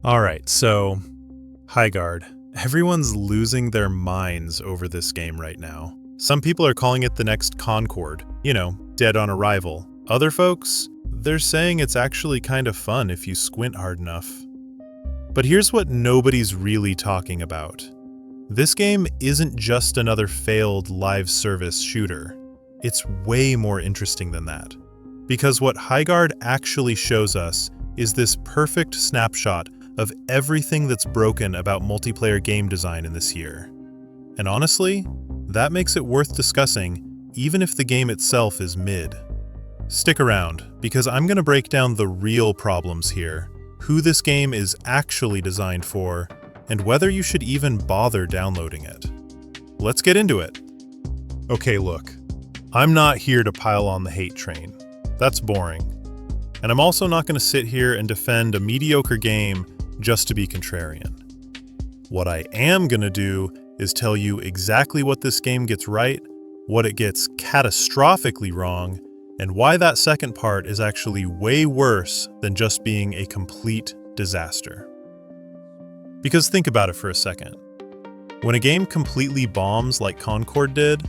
Alright, so Highguard. Everyone's losing their minds over this game right now. Some people are calling it the next Concord, dead on arrival. Other folks, they're saying it's actually kind of fun if you squint hard enough. But here's what nobody's really talking about. This game isn't just another failed live service shooter. It's way more interesting than that. Because what Highguard actually shows us is this perfect snapshot of everything that's broken about multiplayer game design in this year. And honestly, that makes it worth discussing even if the game itself is mid. Stick around, because I'm going to break down the real problems here, who this game is actually designed for, and whether you should even bother downloading it. Let's get into it. Okay, look, I'm not here to pile on the hate train. That's boring. And I'm also not going to sit here and defend a mediocre game just to be contrarian. What I am going to do is tell you exactly what this game gets right, what it gets catastrophically wrong, and why that second part is actually way worse than just being a complete disaster. Because think about it for a second. When a game completely bombs like Concord did,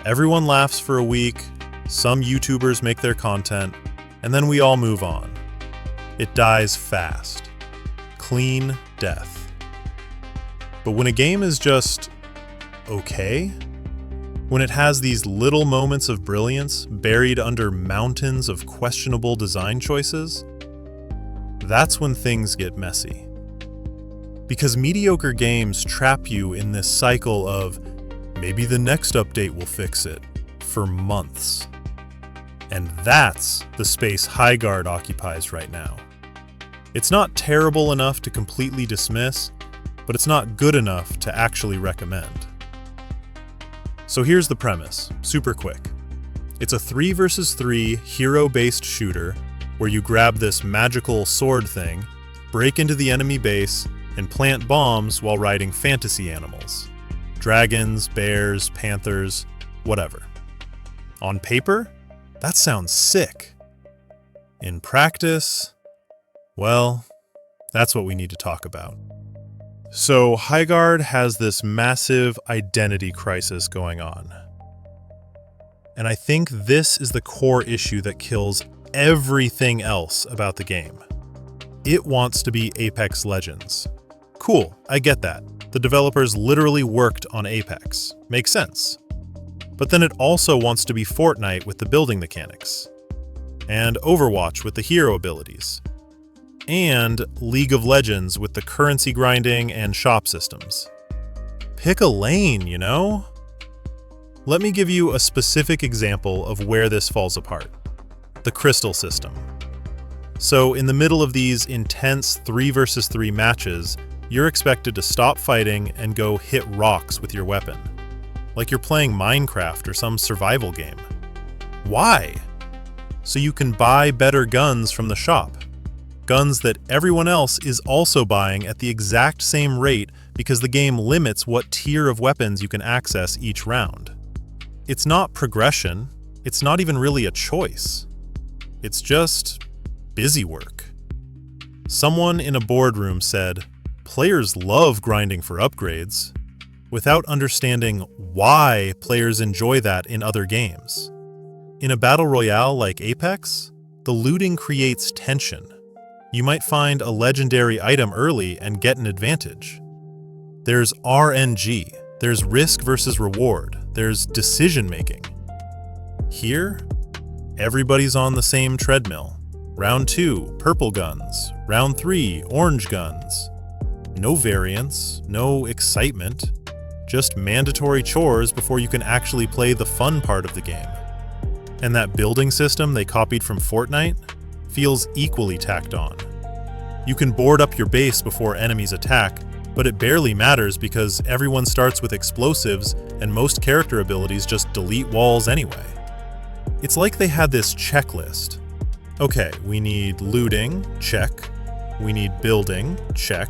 everyone laughs for a week, some YouTubers make their content, and then we all move on. It dies fast. Clean death. But when a game is just okay, when it has these little moments of brilliance buried under mountains of questionable design choices, that's when things get messy. Because mediocre games trap you in this cycle of maybe the next update will fix it for months. And that's the space Highguard occupies right now. It's not terrible enough to completely dismiss, but it's not good enough to actually recommend. So here's the premise, super quick. It's a 3 versus 3 hero-based shooter where you grab this magical sword thing, break into the enemy base, and plant bombs while riding fantasy animals. Dragons, bears, panthers, whatever. On paper, that sounds sick. In practice, well, that's what we need to talk about. So Highguard has this massive identity crisis going on. And I think this is the core issue that kills everything else about the game. It wants to be Apex Legends. Cool, I get that. The developers literally worked on Apex. Makes sense. But then it also wants to be Fortnite with the building mechanics, and Overwatch with the hero abilities, and League of Legends with the currency grinding and shop systems. Pick a lane, Let me give you a specific example of where this falls apart. The crystal system. So in the middle of these intense 3 versus 3 matches, you're expected to stop fighting and go hit rocks with your weapon. Like you're playing Minecraft or some survival game. Why? So you can buy better guns from the shop. Guns that everyone else is also buying at the exact same rate because the game limits what tier of weapons you can access each round. It's not progression. It's not even really a choice. It's just busy work. Someone in a boardroom said, "Players love grinding for upgrades," without understanding why players enjoy that in other games. In a battle royale like Apex, the looting creates tension. You might find a legendary item early and get an advantage. There's RNG, there's risk versus reward, there's decision making. Here, everybody's on the same treadmill. Round 2, purple guns. Round 3, orange guns. No variance, no excitement, just mandatory chores before you can actually play the fun part of the game. And that building system they copied from Fortnite feels equally tacked on. You can board up your base before enemies attack, but it barely matters because everyone starts with explosives and most character abilities just delete walls anyway. It's like they had this checklist. Okay, we need looting, check. We need building, check.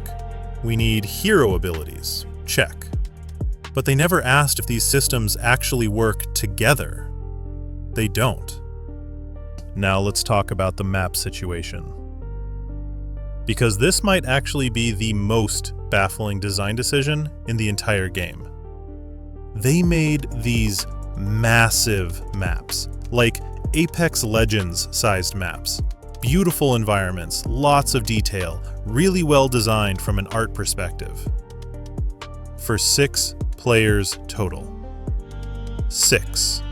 We need hero abilities, check. But they never asked if these systems actually work together. They don't. Now let's talk about the map situation. because this might actually be the most baffling design decision in the entire game. They made these massive maps, like Apex Legends-sized maps. Beautiful environments, lots of detail, really well designed from an art perspective. For 6 players total. 6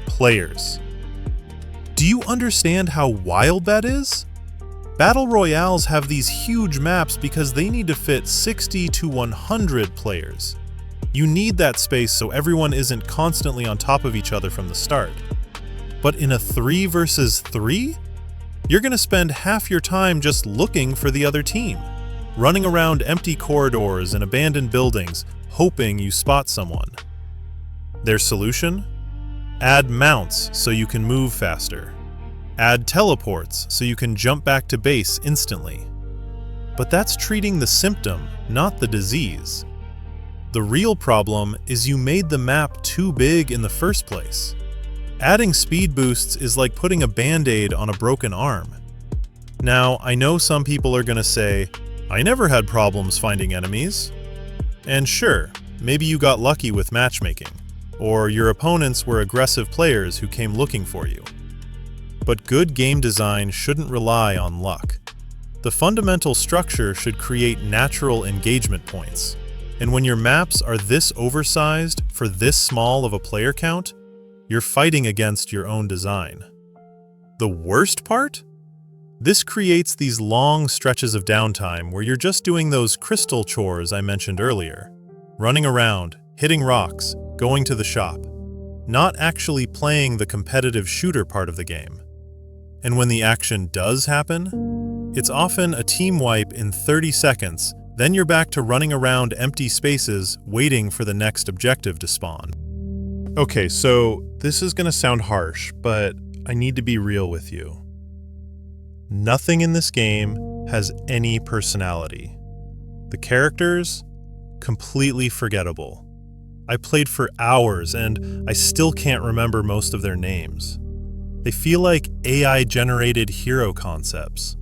players. Do you understand how wild that is? Battle Royales have these huge maps because they need to fit 60 to 100 players. You need that space so everyone isn't constantly on top of each other from the start. But in a 3 versus 3, you're going to spend half your time just looking for the other team, running around empty corridors and abandoned buildings, hoping you spot someone. Their solution? Add mounts so you can move faster. Add teleports so you can jump back to base instantly. But that's treating the symptom, not the disease. The real problem is you made the map too big in the first place. Adding speed boosts is like putting a band-aid on a broken arm. Now, I know some people are going to say, I never had problems finding enemies. And sure, maybe you got lucky with matchmaking, or your opponents were aggressive players who came looking for you. But good game design shouldn't rely on luck. The fundamental structure should create natural engagement points. And when your maps are this oversized for this small of a player count, you're fighting against your own design. The worst part? This creates these long stretches of downtime where you're just doing those crystal chores I mentioned earlier. Running around, hitting rocks, going to the shop. Not actually playing the competitive shooter part of the game. And when the action does happen, it's often a team wipe in 30 seconds, then you're back to running around empty spaces waiting for the next objective to spawn. Okay, so this is gonna sound harsh, but I need to be real with you. Nothing in this game has any personality. The characters, completely forgettable. I played for hours and I still can't remember most of their names. They feel like AI-generated hero concepts.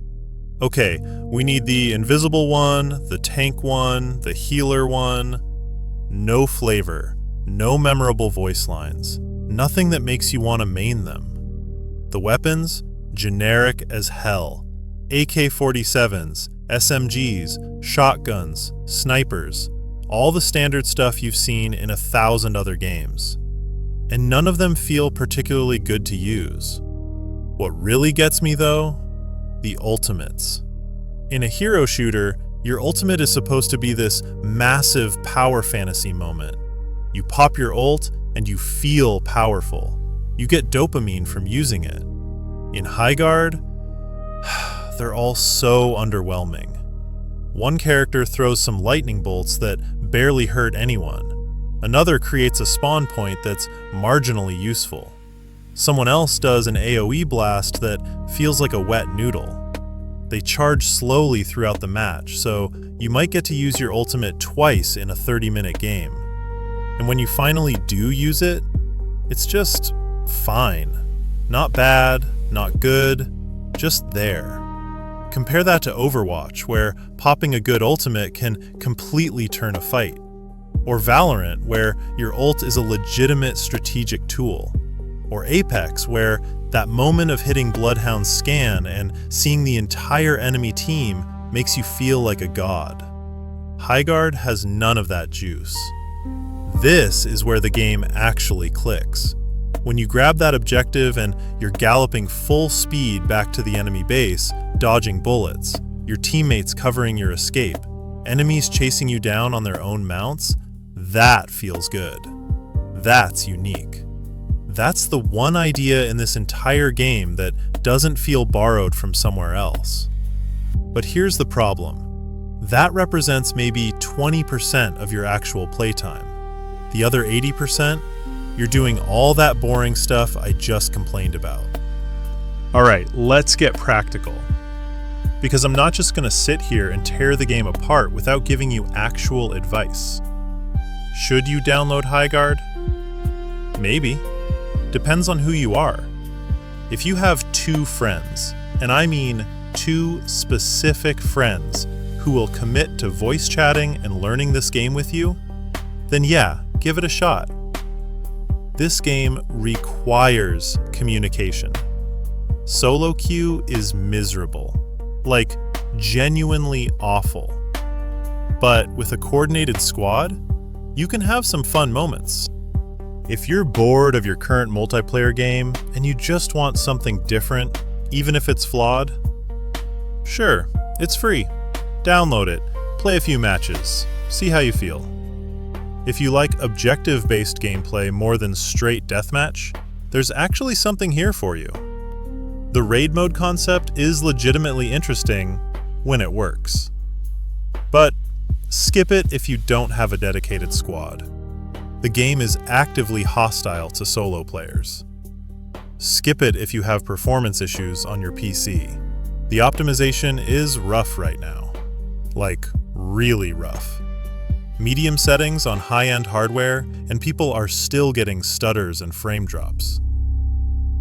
Okay, we need the invisible one, the tank one, the healer one. No flavor, no memorable voice lines, nothing that makes you want to main them. The weapons? Generic as hell. AK-47s, SMGs, shotguns, snipers, all the standard stuff you've seen in 1,000 other games. And none of them feel particularly good to use. What really gets me though? The ultimates. In a hero shooter, your ultimate is supposed to be this massive power fantasy moment. You pop your ult and you feel powerful. You get dopamine from using it. In Highguard, they're all so underwhelming. One character throws some lightning bolts that barely hurt anyone. Another creates a spawn point that's marginally useful. Someone else does an AoE blast that feels like a wet noodle. They charge slowly throughout the match, so you might get to use your ultimate twice in a 30-minute game. And when you finally do use it, it's just fine. Not bad, not good, just there. Compare that to Overwatch, where popping a good ultimate can completely turn a fight. Or Valorant, where your ult is a legitimate strategic tool. Or Apex, where that moment of hitting Bloodhound's scan and seeing the entire enemy team makes you feel like a god. Highguard has none of that juice. This is where the game actually clicks. When you grab that objective and you're galloping full speed back to the enemy base, dodging bullets, your teammates covering your escape, enemies chasing you down on their own mounts, that feels good. That's unique. That's the one idea in this entire game that doesn't feel borrowed from somewhere else. But here's the problem. That represents maybe 20% of your actual playtime. The other 80%, you're doing all that boring stuff I just complained about. All right, let's get practical. Because I'm not just going to sit here and tear the game apart without giving you actual advice. Should you download Highguard? Maybe. Depends on who you are. If you have 2 friends, and I mean 2 specific friends who will commit to voice chatting and learning this game with you, then yeah, give it a shot. This game requires communication. Solo queue is miserable, like genuinely awful. But with a coordinated squad, you can have some fun moments. If you're bored of your current multiplayer game and you just want something different, even if it's flawed, sure, it's free. Download it, play a few matches, see how you feel. If you like objective-based gameplay more than straight deathmatch, there's actually something here for you. The raid mode concept is legitimately interesting when it works. But skip it if you don't have a dedicated squad. The game is actively hostile to solo players. Skip it if you have performance issues on your PC. The optimization is rough right now. Like, really rough. Medium settings on high-end hardware, and people are still getting stutters and frame drops.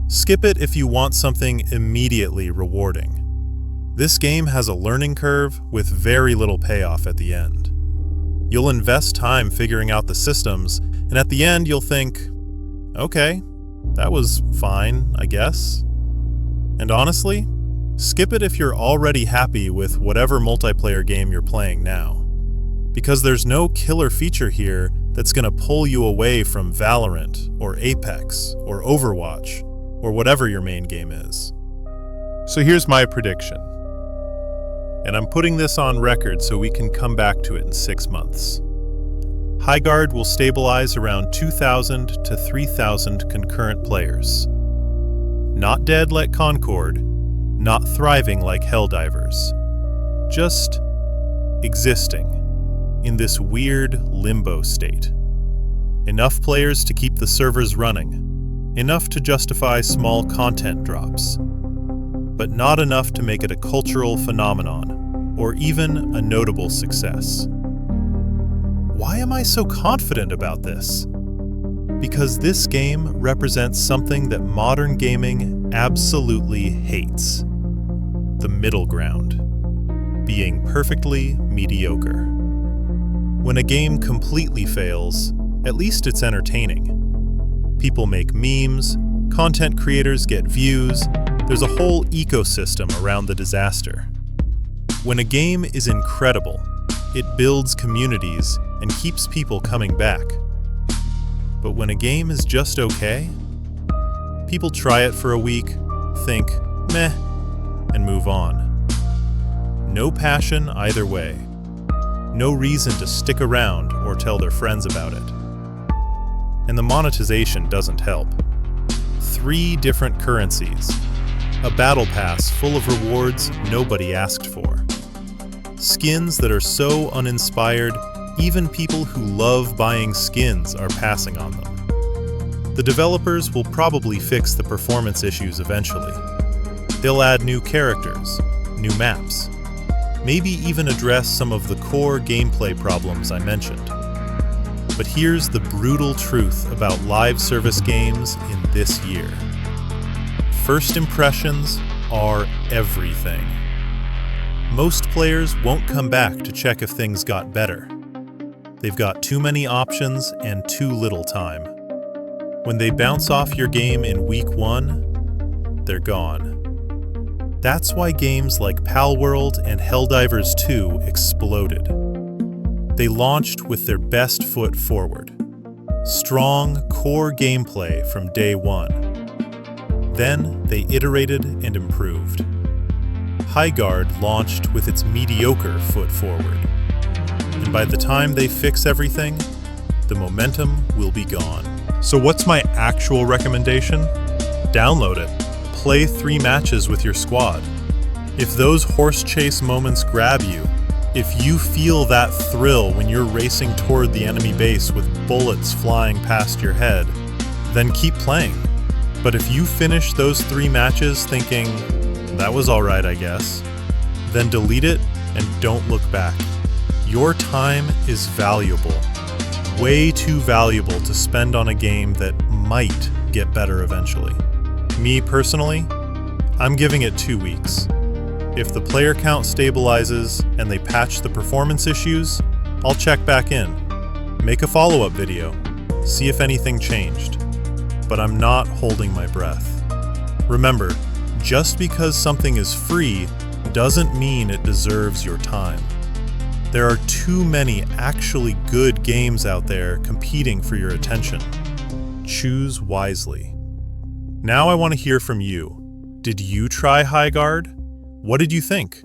Skip it if you want something immediately rewarding. This game has a learning curve with very little payoff at the end. You'll invest time figuring out the systems, and at the end you'll think, okay, that was fine, I guess. And honestly, skip it if you're already happy with whatever multiplayer game you're playing now. Because there's no killer feature here that's gonna pull you away from Valorant, or Apex, or Overwatch, or whatever your main game is. So here's my prediction. And I'm putting this on record so we can come back to it in 6 months. Highguard will stabilize around 2,000 to 3,000 concurrent players. Not dead like Concord, not thriving like Helldivers. Just existing in this weird limbo state. Enough players to keep the servers running, enough to justify small content drops, but not enough to make it a cultural phenomenon or even a notable success. Why am I so confident about this? Because this game represents something that modern gaming absolutely hates: the middle ground, being perfectly mediocre. When a game completely fails, at least it's entertaining. People make memes, content creators get views, there's a whole ecosystem around the disaster. When a game is incredible, it builds communities and keeps people coming back. But when a game is just okay, people try it for a week, think, meh, and move on. No passion either way. No reason to stick around or tell their friends about it. And the monetization doesn't help. 3 different currencies. A battle pass full of rewards nobody asked for. Skins that are so uninspired, even people who love buying skins are passing on them. The developers will probably fix the performance issues eventually. They'll add new characters, new maps, maybe even address some of the core gameplay problems I mentioned. But here's the brutal truth about live service games in this year. First impressions are everything. Most players won't come back to check if things got better. They've got too many options and too little time. When they bounce off your game in week 1, they're gone. That's why games like Palworld and Helldivers 2 exploded. They launched with their best foot forward. Strong, core gameplay from day 1. Then they iterated and improved. Highguard launched with its mediocre foot forward. And by the time they fix everything, the momentum will be gone. So what's my actual recommendation? Download it. Play 3 matches with your squad. If those horse chase moments grab you, if you feel that thrill when you're racing toward the enemy base with bullets flying past your head, then keep playing. But if you finish those 3 matches thinking, that was alright I guess, then delete it and don't look back. Your time is valuable. Way too valuable to spend on a game that might get better eventually. Me personally, I'm giving it 2 weeks. If the player count stabilizes and they patch the performance issues, I'll check back in, make a follow-up video, see if anything changed. But I'm not holding my breath. Remember, just because something is free doesn't mean it deserves your time. There are too many actually good games out there competing for your attention. Choose wisely. Now I want to hear from you. Did you try Highguard? What did you think?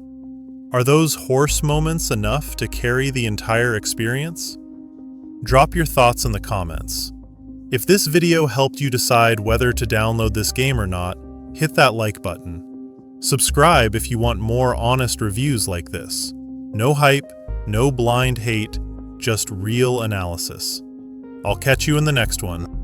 Are those horse moments enough to carry the entire experience? Drop your thoughts in the comments. If this video helped you decide whether to download this game or not, hit that like button. Subscribe if you want more honest reviews like this. No hype, no blind hate, just real analysis. I'll catch you in the next one.